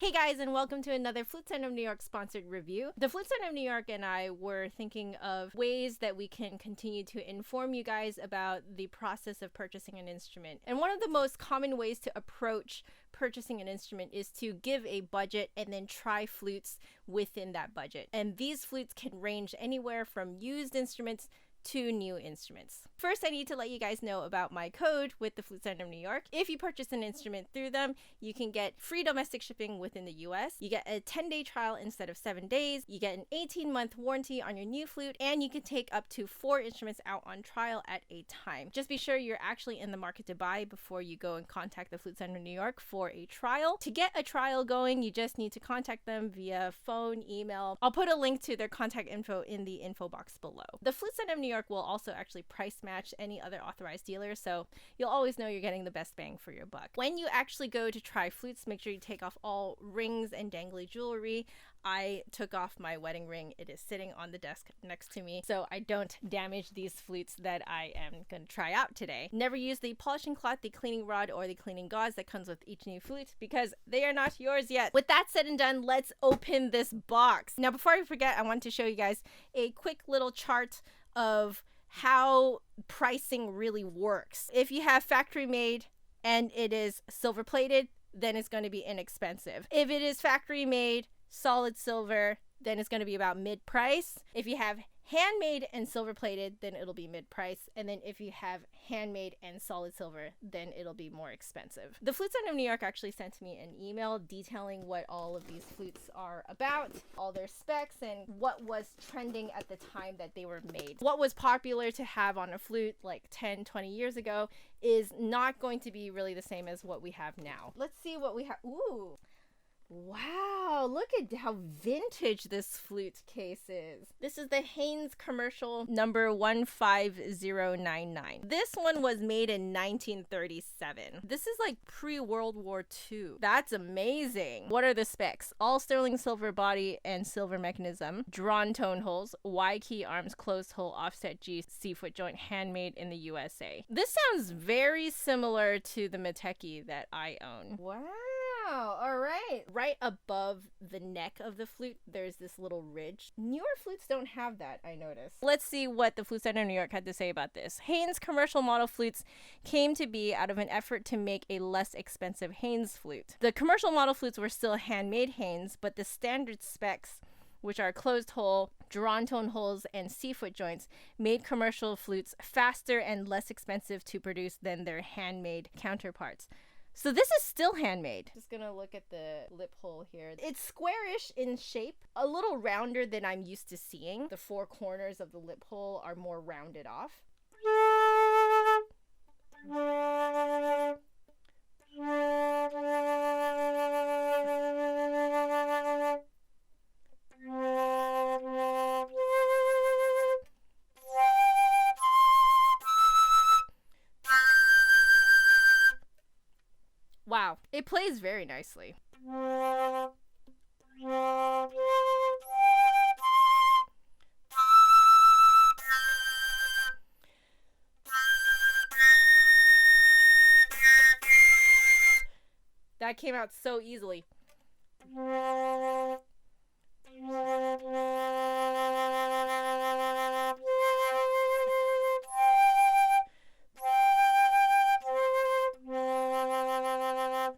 Hey guys, and welcome to another Flute Center of New York sponsored review. The Flute Center of New York and I were thinking of ways that we can continue to inform you guys about the process of purchasing an instrument. And one of the most common ways to approach purchasing an instrument is to give a budget and then try flutes within that budget. And these flutes can range anywhere from used instruments to new instruments. First, I need to let you guys know about my code with the Flute Center of New York. If you purchase an instrument through them, you can get free domestic shipping within the US. You get a 10-day trial instead of 7 days. You get an 18-month warranty on your new flute, and you can take up to 4 instruments out on trial at a time. Just be sure you're actually in the market to buy before you go and contact the Flute Center of New York for a trial. To get a trial going, you just need to contact them via phone, email. I'll put a link to their contact info in the info box below. The Flute Center of New York will also actually price match any other authorized dealer, so you'll always know you're getting the best bang for your buck. When you actually go to try flutes, make sure you take off all rings and dangly jewelry. I took off my wedding ring. It is sitting on the desk next to me, so I don't damage these flutes that I am going to try out today. Never use the polishing cloth, the cleaning rod, or the cleaning gauze that comes with each new flute because they are not yours yet. With that said and done, let's open this box. Now, before I forget, I want to show you guys a quick little chart of how pricing really works. If you have factory made and it is silver plated, then it's going to be inexpensive. If it is factory made solid silver, then it's going to be about mid price. If you have handmade and silver plated, then it'll be mid price. And then if you have handmade and solid silver, then it'll be more expensive. The Flute Center of New York actually sent me an email detailing what all of these flutes are about, all their specs, and what was trending at the time that they were made. What was popular to have on a flute like 10, 20 years ago is not going to be really the same as what we have now. Let's see what we have. Ooh. Wow, look at how vintage this flute case is. This is the Haynes commercial number 15099. This one was made in 1937. This is like pre-World War II. That's amazing. What are the specs? All sterling silver body and silver mechanism, drawn tone holes, Y key arms, closed hole, offset G, C-foot joint, handmade in the USA. This sounds very similar to the Mateki that I own. Wow. All right. Right above the neck of the flute, there's this little ridge. Newer flutes don't have that, I noticed. Let's see what the Flute Center of New York had to say about this. Haynes commercial model flutes came to be out of an effort to make a less expensive Haynes flute. The commercial model flutes were still handmade Haynes, but the standard specs, which are closed hole, drawn tone holes, and C-foot joints, made commercial flutes faster and less expensive to produce than their handmade counterparts. So this is still handmade. Just gonna look at the lip hole here. It's squarish in shape, a little rounder than I'm used to seeing. The 4 corners of the lip hole are more rounded off. Wow, it plays very nicely. That came out so easily.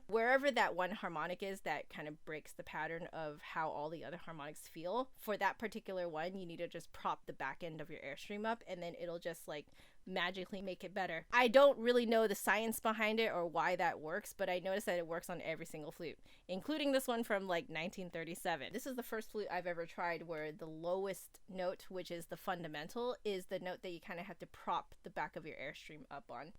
Wherever that one harmonic is that kind of breaks the pattern of how all the other harmonics feel, for that particular one, you need to just prop the back end of your Airstream up and then it'll just like magically make it better. I don't really know the science behind it or why that works, but I noticed that it works on every single flute, including this one from like 1937. This is the first flute I've ever tried where the lowest note, which is the fundamental, is the note that you kind of have to prop the back of your Airstream up on.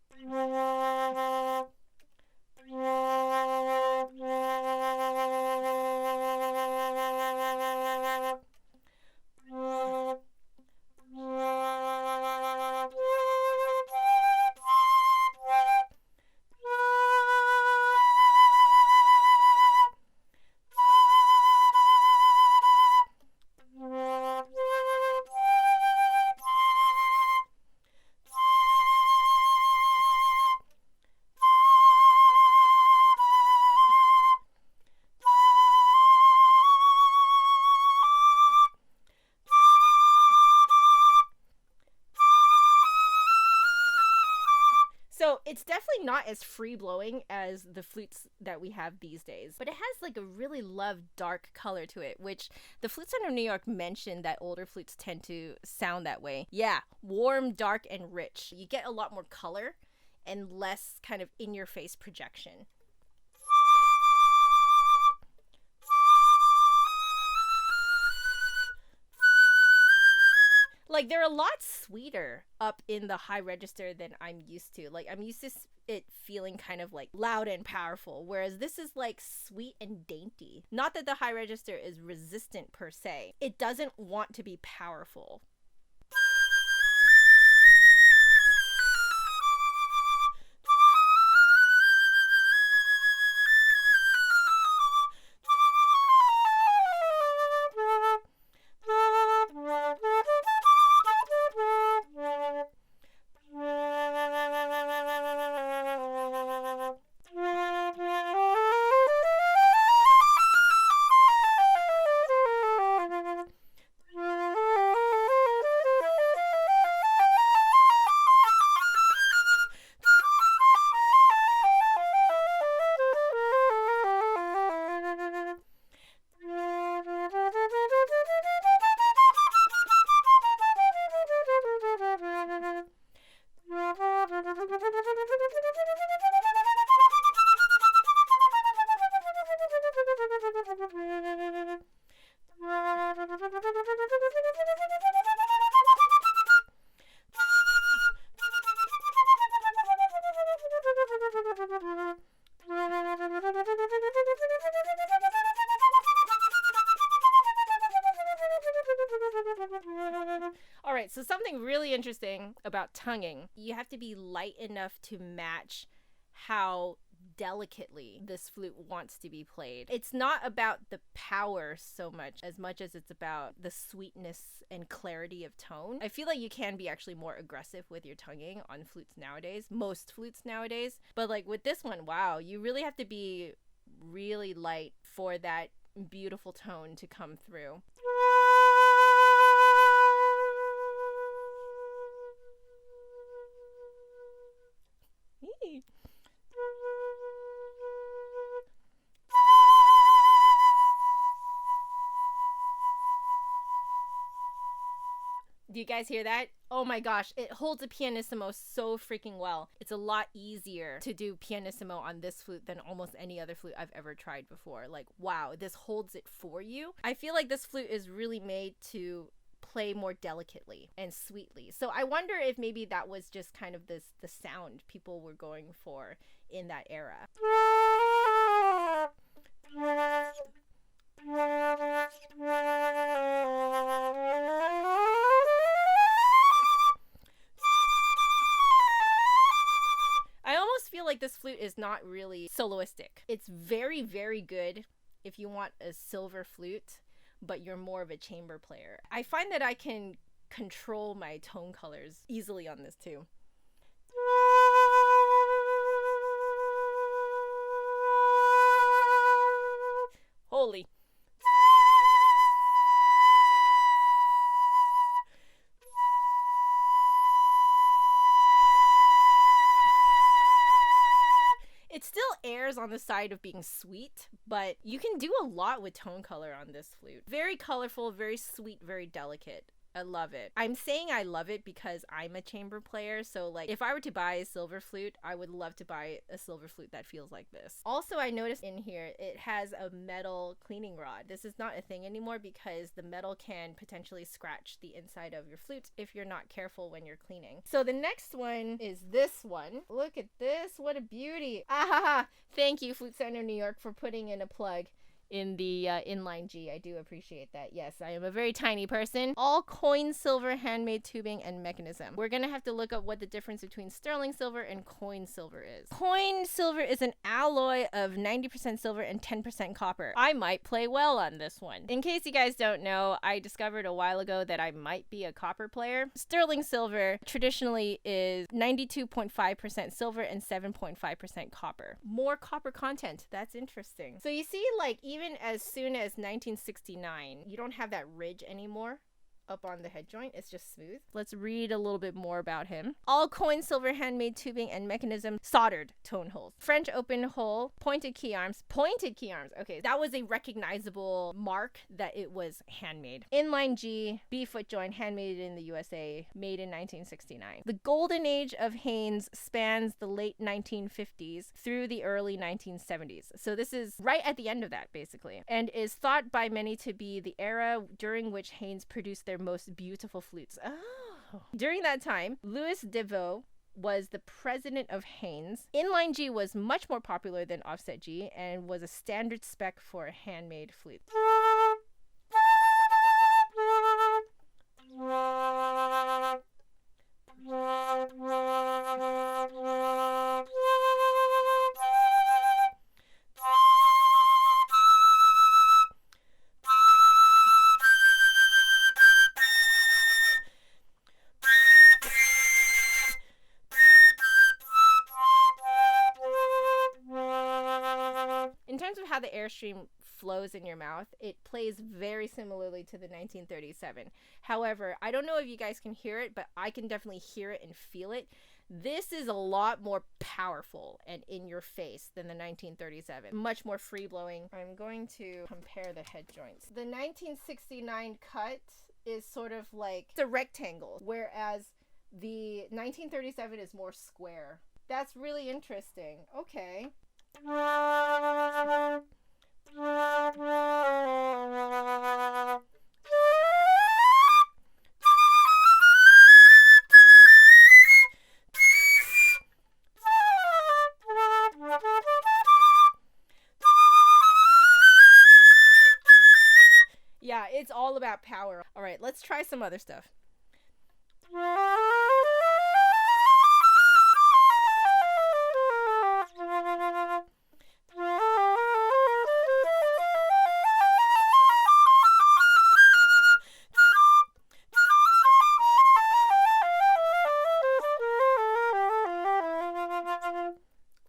It's definitely not as free-blowing as the flutes that we have these days, but it has like a really loved dark color to it, which the Flute Center of New York mentioned that older flutes tend to sound that way. Yeah, warm, dark, and rich. You get a lot more color and less kind of in-your-face projection. Like, they're a lot sweeter up in the high register than I'm used to. Like, I'm used to it feeling kind of like loud and powerful, whereas this is like sweet and dainty. Not that the high register is resistant per se. It doesn't want to be powerful. Alright, so something really interesting about tonguing. You have to be light enough to match how delicately this flute wants to be played. It's not about the power so much as it's about the sweetness and clarity of tone. I feel like you can be actually more aggressive with your tonguing on flutes nowadays, most flutes nowadays. But like with this one, wow, you really have to be really light for that beautiful tone to come through. Do you guys hear that? Oh my gosh, it holds a pianissimo so freaking well. It's a lot easier to do pianissimo on this flute than almost any other flute I've ever tried before. Like, wow, this holds it for you. I feel like this flute is really made to play more delicately and sweetly. So I wonder if maybe that was just kind of the sound people were going for in that era. I almost feel like this flute is not really soloistic. It's very, very good if you want a silver flute, but you're more of a chamber player. I find that I can control my tone colors easily on this too. Holy. It still airs on the side of being sweet, but you can do a lot with tone color on this flute. Very colorful, very sweet, very delicate. I love it. I'm saying I love it because I'm a chamber player, so like if I were to buy a silver flute, I would love to buy a silver flute that feels like this. Also, I noticed in here it has a metal cleaning rod. This is not a thing anymore because the metal can potentially scratch the inside of your flute if you're not careful when you're cleaning. So the next one is this one. Look at this, what a beauty. Ah, thank you Flute Center New York for putting in a plug in the inline G. I do appreciate that. Yes, I am a very tiny person. All coin silver handmade tubing and mechanism. We're gonna have to look up what the difference between sterling silver and coin silver is. Coin silver is an alloy of 90% silver and 10% copper. I might play well on this one. In case you guys don't know, I discovered a while ago that I might be a copper player. Sterling silver traditionally is 92.5% silver and 7.5% copper. More copper content. That's interesting. So you see, like, even as soon as 1969, you don't have that ridge anymore up on the head joint. It's just smooth. Let's read a little bit more about him. All coin silver handmade tubing and mechanism, soldered tone holes. French open hole, pointed key arms. Pointed key arms. Okay, that was a recognizable mark that it was handmade. Inline G, B foot joint, handmade in the USA, made in 1969. The golden age of Haynes spans the late 1950s through the early 1970s. So this is right at the end of that, basically, and is thought by many to be the era during which Haynes produced their most beautiful flutes. Oh. During that time, Louis Deveau was the president of Haynes. Inline G was much more popular than offset G and was a standard spec for a handmade flute. In terms of how the airstream flows in your mouth, it plays very similarly to the 1937. However, I don't know if you guys can hear it, but I can definitely hear it and feel it. This is a lot more powerful and in your face than the 1937. Much more free blowing. I'm going to compare the head joints. The 1969 cut is sort of like it's a rectangle, whereas the 1937 is more square. That's really interesting. Okay. Yeah, it's all about power. All right, let's try some other stuff.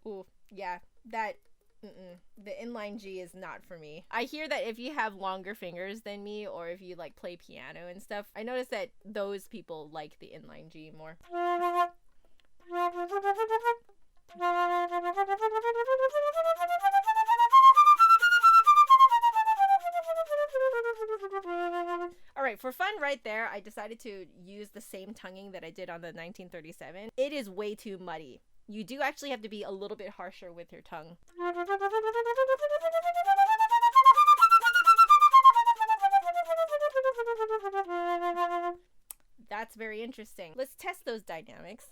Ooh, yeah, the inline G is not for me. I hear that if you have longer fingers than me, or if you like play piano and stuff, I notice that those people like the inline G more. All right, for fun right there, I decided to use the same tonguing that I did on the 1937. It is way too muddy. You do actually have to be a little bit harsher with your tongue. That's very interesting. Let's test those dynamics.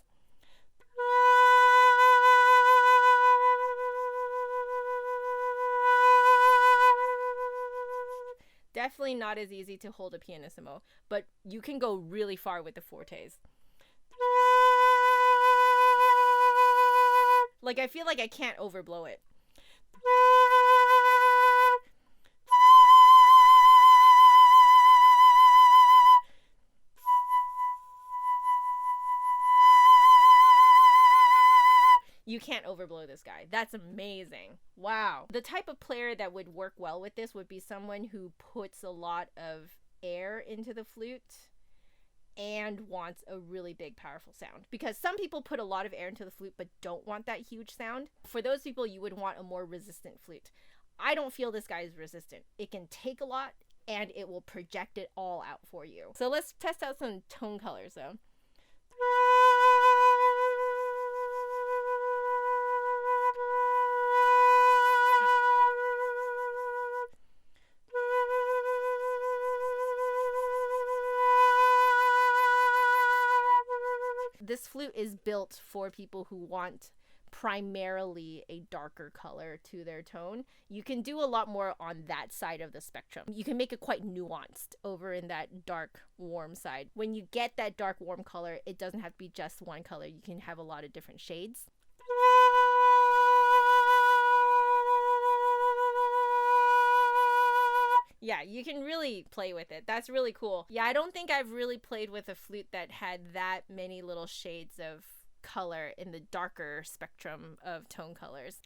Definitely not as easy to hold a pianissimo, but you can go really far with the fortes. Like, I feel like I can't overblow it. You can't overblow this guy. That's amazing. Wow. The type of player that would work well with this would be someone who puts a lot of air into the flute and wants a really big, powerful sound. Because some people put a lot of air into the flute but don't want that huge sound. For those people, you would want a more resistant flute. I don't feel this guy is resistant. It can take a lot and it will project it all out for you. So let's test out some tone colors though. This flute is built for people who want primarily a darker color to their tone. You can do a lot more on that side of the spectrum. You can make it quite nuanced over in that dark, warm side. When you get that dark, warm color, it doesn't have to be just one color. You can have a lot of different shades. Yeah, you can really play with it. That's really cool. Yeah, I don't think I've really played with a flute that had that many little shades of color in the darker spectrum of tone colors.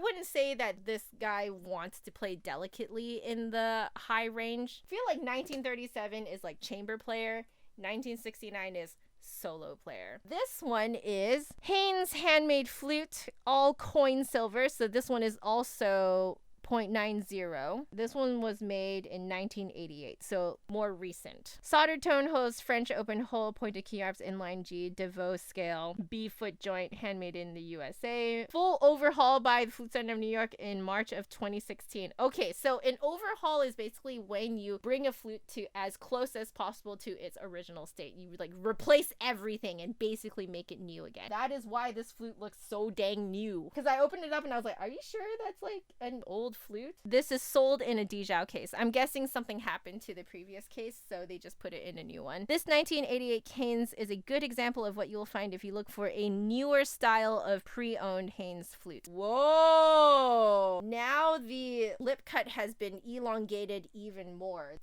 wouldn't say that this guy wants to play delicately in the high range. I feel like 1937 is like chamber player, 1969 is solo player. This one is Haynes Handmade Flute, all coin silver. So this one is also 0.90. This one was made in 1988, so more recent. Soldered tone holes, French open hole, pointed key arms, inline G, DeVoe scale, B foot joint, handmade in the USA. Full overhaul by the Flute Center of New York in March of 2016. Okay, so an overhaul is basically when you bring a flute to as close as possible to its original state. You like replace everything and basically make it new again. That is why this flute looks so dang new. Because I opened it up and I was like, are you sure that's like an old flute? This is sold in a Dijau case. I'm guessing something happened to the previous case, so they just put it in a new one. This 1988 Haynes is a good example of what you'll find if you look for a newer style of pre-owned Haynes flute. Whoa! Now the lip cut has been elongated even more.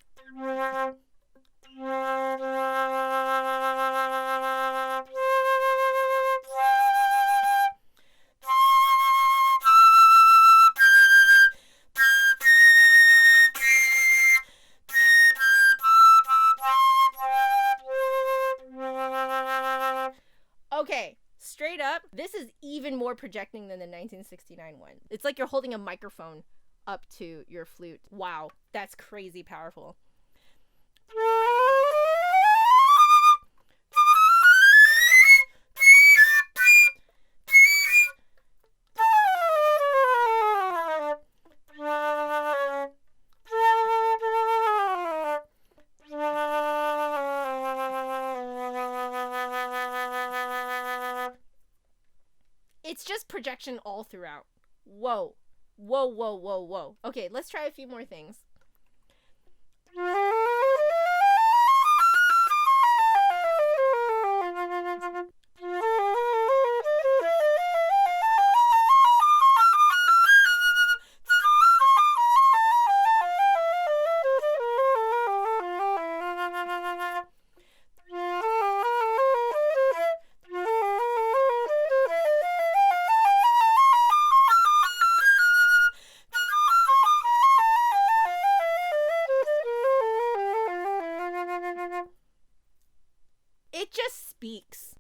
Okay, straight up, this is even more projecting than the 1969 one. It's like you're holding a microphone up to your flute. Wow, that's crazy powerful. It's just projection all throughout. Whoa. Whoa, whoa, whoa, whoa. Okay, let's try a few more things. It just speaks.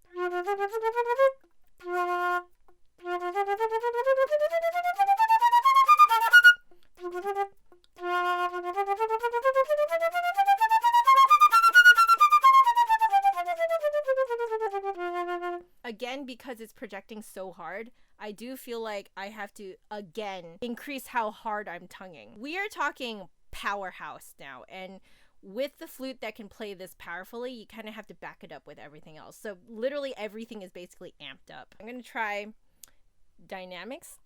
Again, because it's projecting so hard, I do feel like I have to, again, increase how hard I'm tonguing. We are talking powerhouse now, and with the flute that can play this powerfully, you kind of have to back it up with everything else. So literally everything is basically amped up. I'm going to try dynamics.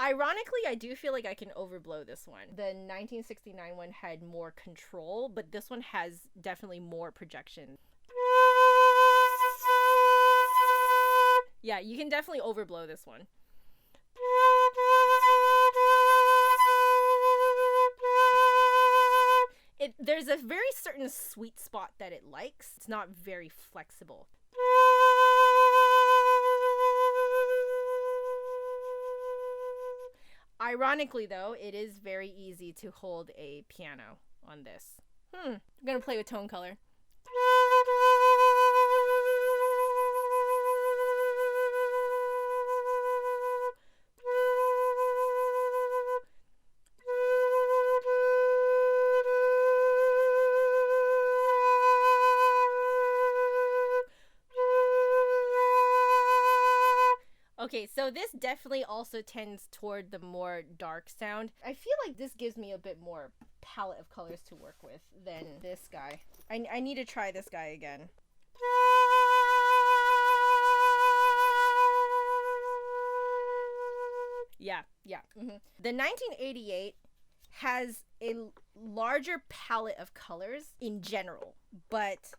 Ironically, I do feel like I can overblow this one. The 1969 one had more control, but this one has definitely more projection. Yeah, you can definitely overblow this one. There's a very certain sweet spot that it likes. It's not very flexible. Ironically, though, it is very easy to hold a piano on this. I'm gonna play with tone color. Okay, so this definitely also tends toward the more dark sound. I feel like this gives me a bit more palette of colors to work with than this guy. I need to try this guy again. Yeah. The 1988 has a larger palette of colors in general, but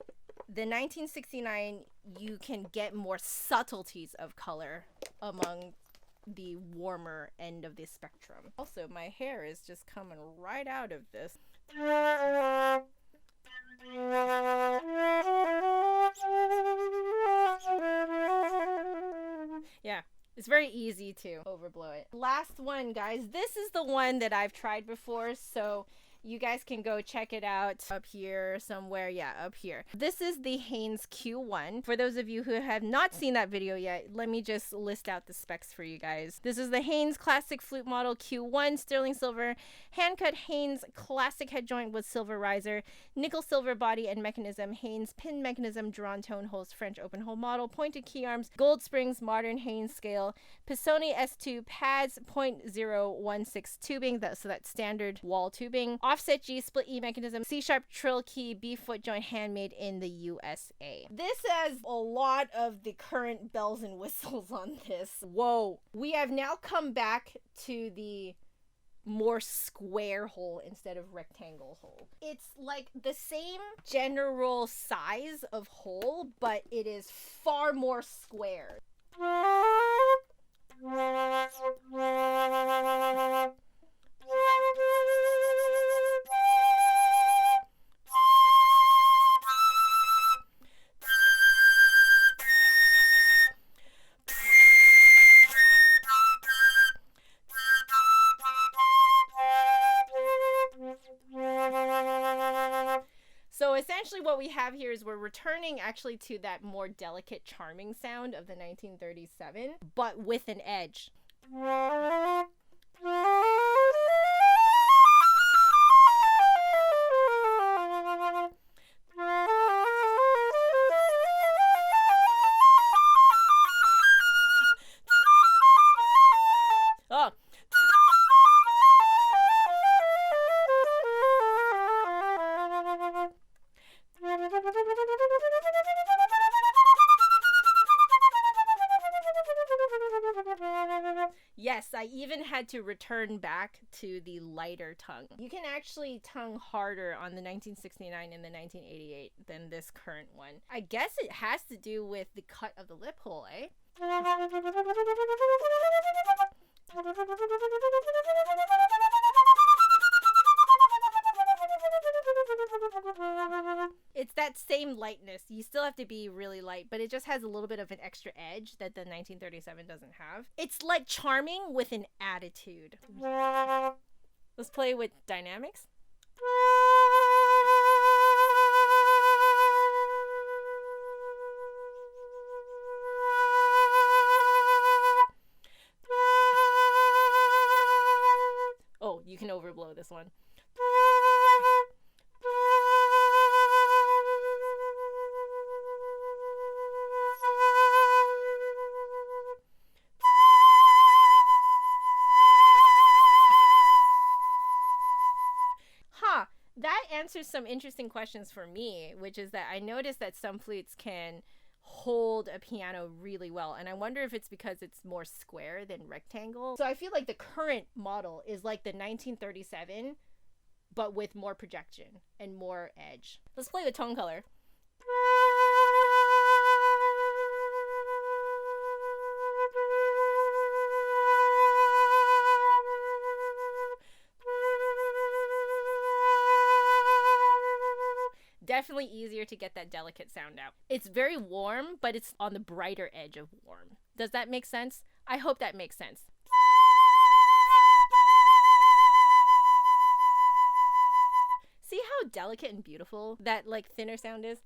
the 1969, you can get more subtleties of color among the warmer end of the spectrum. Also, my hair is just coming right out of this. Yeah, it's very easy to overblow it. Last one, guys. This is the one that I've tried before, so you guys can go check it out up here somewhere. Yeah, up here. This is the Haynes Q1. For those of you who have not seen that video yet, let me just list out the specs for you guys. This is the Haynes Classic Flute Model Q1, sterling silver, hand-cut Haynes classic head joint with silver riser, nickel silver body and mechanism, Haynes pin mechanism, drawn tone holes, French open hole model, pointed key arms, gold springs, modern Haynes scale, Pisoni S2 pads, .016 tubing, so that's standard wall tubing, offset G, split E mechanism, C-sharp trill key, B foot joint, handmade in the USA. This has a lot of the current bells and whistles on this. Whoa. We have now come back to the more square hole instead of rectangle hole. It's like the same general size of hole, but it is far more square. So essentially what we have here is we're returning actually to that more delicate, charming sound of the 1937, but with an edge. Oh. Yes, I even had to return back to the lighter tongue. You can actually tongue harder on the 1969 and the 1988 than this current one. I guess it has to do with the cut of the lip hole, eh? It's that same lightness. You still have to be really light, but it just has a little bit of an extra edge that the 1937 doesn't have. It's like charming with an attitude. Let's play with dynamics. Oh, you can overblow this one. That answers some interesting questions for me, which is that I noticed that some flutes can hold a piano really well, and I wonder if it's because it's more square than rectangle. So I feel like the current model is like the 1937, but with more projection and more edge. Let's play with tone color. Definitely easier to get that delicate sound out. It's very warm, but it's on the brighter edge of warm. Does that make sense? I hope that makes sense. See how delicate and beautiful that like thinner sound is?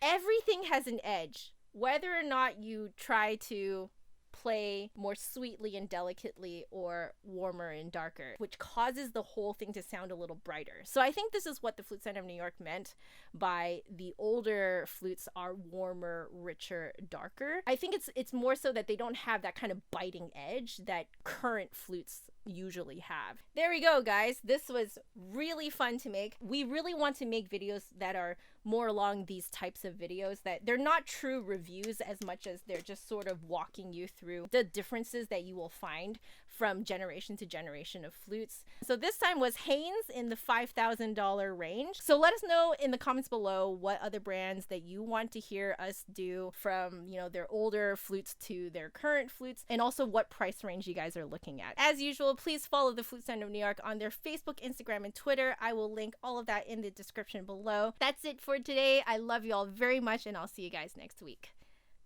Everything has an edge. Whether or not you try to play more sweetly and delicately or warmer and darker, which causes the whole thing to sound a little brighter. So I think this is what the Flute Center of New York meant by the older flutes are warmer, richer, darker. I think it's more so that they don't have that kind of biting edge that current flutes, usually have. There we go, guys. This was really fun to make. We really want to make videos that are more along these types of videos, that they're not true reviews as much as they're just sort of walking you through the differences that you will find from generation to generation of flutes. So this time was Haynes in the $5,000 range. So let us know in the comments below what other brands that you want to hear us do, from, you know, their older flutes to their current flutes, and also what price range you guys are looking at. As usual, please follow the Flute Center of New York on their Facebook, Instagram, and Twitter. I will link all of that in the description below. That's it for today. I love you all very much, and I'll see you guys next week.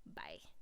Bye.